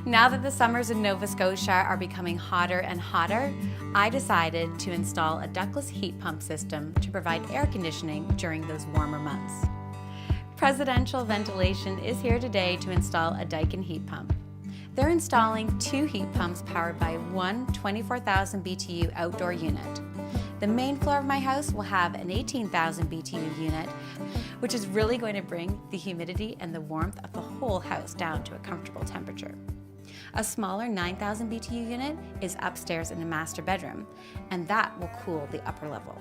Now that the summers in Nova Scotia are becoming hotter and hotter, I decided to install a ductless heat pump system to provide air conditioning during those warmer months. Presidential Ventilation is here today to install a Daikin heat pump. They're installing 2 heat pumps powered by one 24,000 BTU outdoor unit. The main floor of my house will have an 18,000 BTU unit, which is really going to bring the humidity and the warmth of the whole house down to a comfortable temperature. A smaller 9,000 BTU unit is upstairs in the master bedroom, and that will cool the upper level.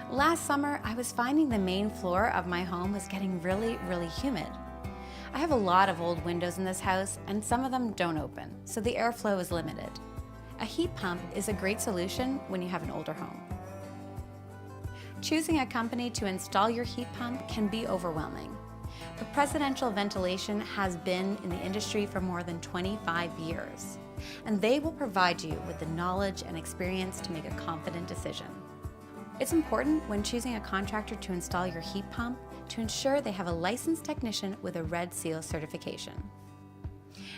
Last summer, I was finding the main floor of my home was getting really humid. I have a lot of old windows in this house, and some of them don't open, so the airflow is limited. A heat pump is a great solution when you have an older home. Choosing a company to install your heat pump can be overwhelming, but Presidential Ventilation has been in the industry for more than 25 years, and they will provide you with the knowledge and experience to make a confident decision. It's important when choosing a contractor to install your heat pump to ensure they have a licensed technician with a Red Seal certification.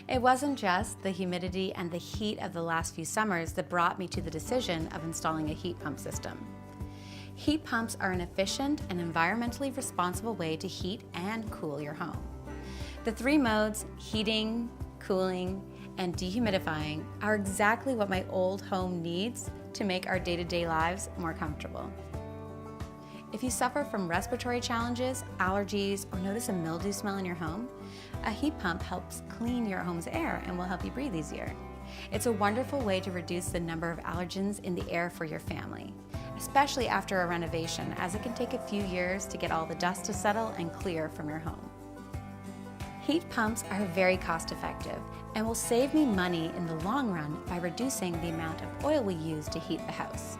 It wasn't just the humidity and the heat of the last few summers that brought me to the decision of installing a heat pump system. Heat pumps are an efficient and environmentally responsible way to heat and cool your home. The 3 modes, heating, cooling, and dehumidifying, are exactly what my old home needs to make our day-to-day lives more comfortable. If you suffer from respiratory challenges, allergies, or notice a mildew smell in your home, a heat pump helps clean your home's air and will help you breathe easier. It's a wonderful way to reduce the number of allergens in the air for your family, especially after a renovation, as it can take a few years to get all the dust to settle and clear from your home. Heat pumps are very cost-effective and will save me money in the long run by reducing the amount of oil we use to heat the house.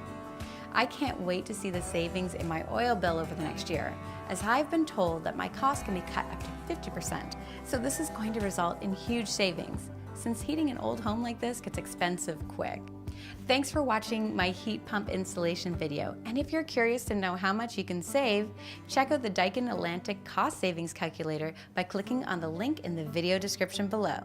I can't wait to see the savings in my oil bill over the next year, as I've been told that my costs can be cut up to 50%, so this is going to result in huge savings, since heating an old home like this gets expensive quick. Thanks for watching my heat pump installation video, and if you're curious to know how much you can save, check out the Daikin Atlantic Cost Savings Calculator by clicking on the link in the video description below.